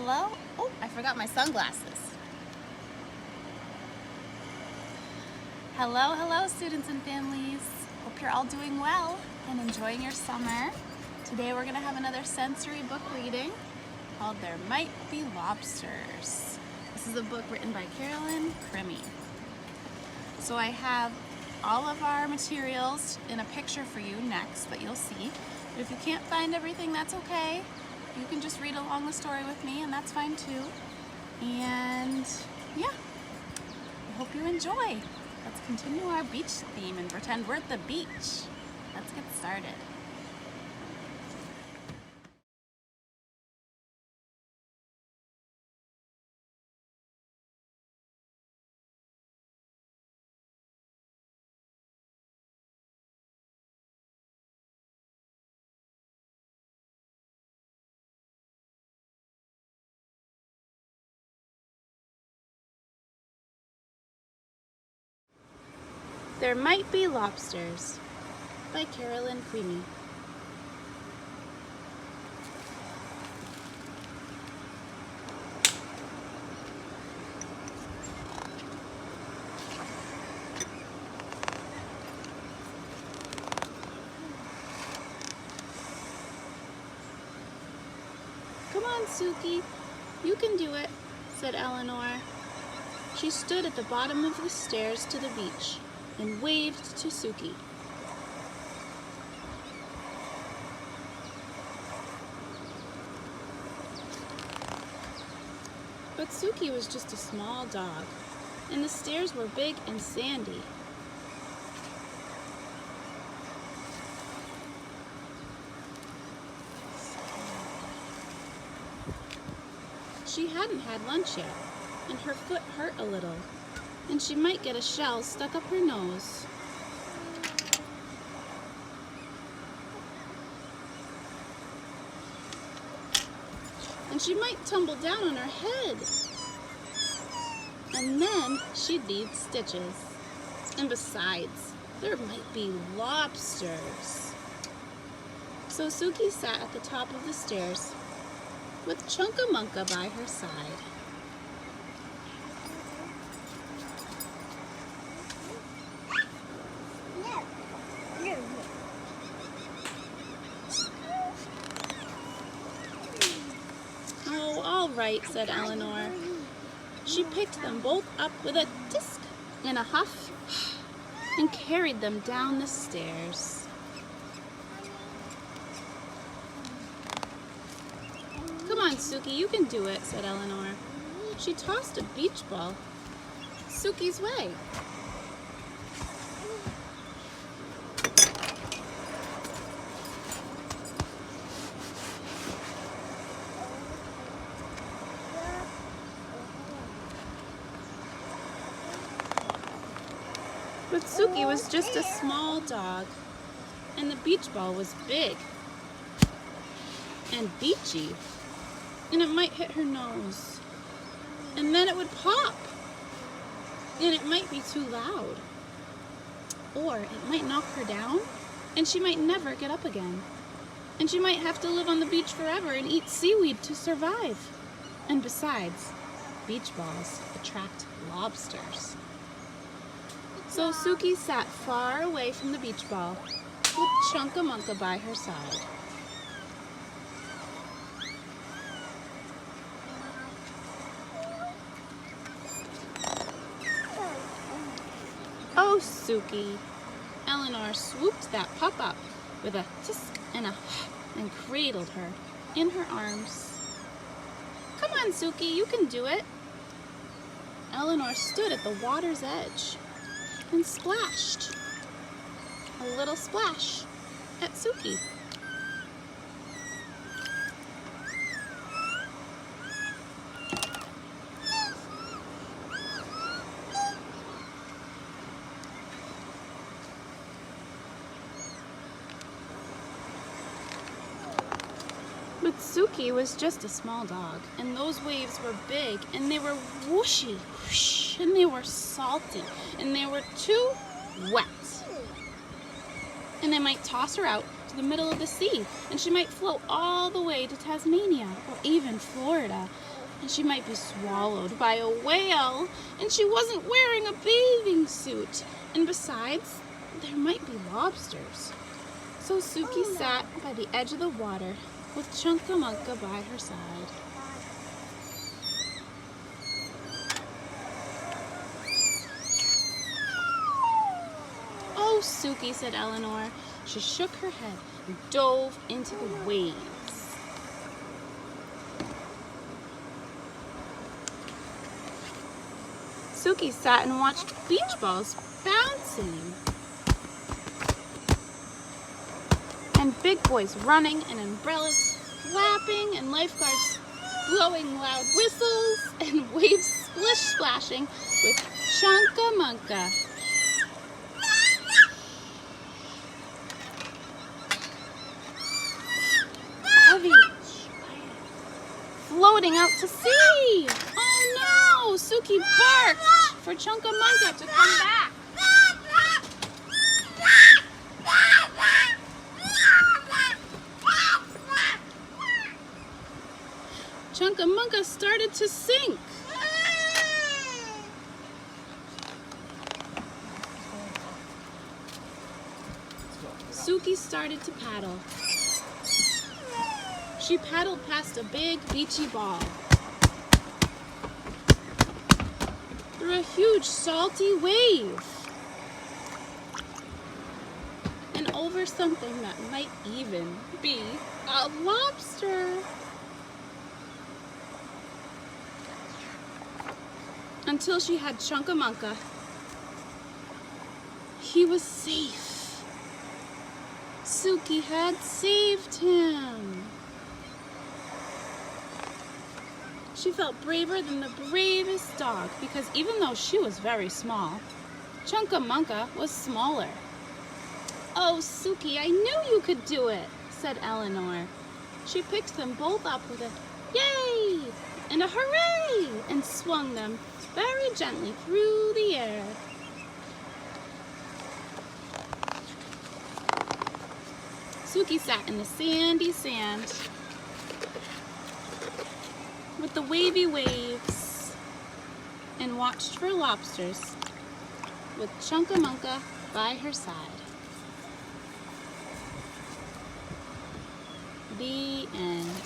hello. Oh, I forgot my sunglasses. Hello, students and families. Hope you're all doing well and enjoying your summer. Today we're going to have another sensory book reading called There Might Be Lobsters. This is a book written by Carolyn Crimi. So I have all of our materials in a picture for you next that you'll see. But if you can't find everything, that's okay. You can just read along the story with me, and that's fine too. And yeah, I hope you enjoy. Let's continue our beach theme and pretend we're at the beach. Let's get started. There Might Be Lobsters by Carolyn Crimi. Come on, Suki, you can do it, said Eleanor. She stood at the bottom of the stairs to the beach and waved to Suki. But Suki was just a small dog, and the stairs were big and sandy. She hadn't had lunch yet, and her foot hurt a little, and she might get a shell stuck up her nose. And she might tumble down on her head. And then she'd need stitches. And besides, there might be lobsters. So Suki sat at the top of the stairs with Chunka-Munka by her side. Oh, all right, said Eleanor. She picked them both up with a tisk and a huff and carried them down the stairs. Come on, Suki, you can do it, said Eleanor. She tossed a beach ball Suki's way. But Suki was just a small dog, and the beach ball was big and beachy, and it might hit her nose, and then it would pop, and it might be too loud, or it might knock her down, and she might never get up again, and she might have to live on the beach forever and eat seaweed to survive. And besides, beach balls attract lobsters. So Suki sat far away from the beach ball with Chunka-Munka by her side. Oh, Suki! Eleanor swooped that pup up with a tisk and a huff and cradled her in her arms. Come on, Suki, you can do it. Eleanor stood at the water's edge and splashed a little splash at Suki. But Suki was just a small dog, and those waves were big, and they were whooshy, whoosh, and they were salty, and they were too wet. And they might toss her out to the middle of the sea, and she might float all the way to Tasmania or even Florida. and she might be swallowed by a whale, and she wasn't wearing a bathing suit. And besides, there might be lobsters. So Suki sat by the edge of the water with Chunkamunka by her side. "Oh, Suki," said Eleanor. She shook her head and dove into the waves. Suki sat and watched beach balls bouncing, and big boys running, and umbrellas flapping, and lifeguards blowing loud whistles, and waves splish-splashing with Chunkamunka. Heavy, floating out to sea. Oh no! Suki barked for Chunkamunka to come back. Chunkamunka started to sink. Suki started to paddle. She paddled past a big beachy ball, through a huge salty wave, and over something that might even be a lobster. Until she had Chunkamunka. He was safe. Suki had saved him. She felt braver than the bravest dog, because even though she was very small, Chunkamunka was smaller. "Oh, Suki, I knew you could do it," said Eleanor. She picked them both up with a yay and a hooray and swung them very gently through the air. Suki sat in the sandy sand with the wavy waves and watched for lobsters with Chunkamunka by her side. The end.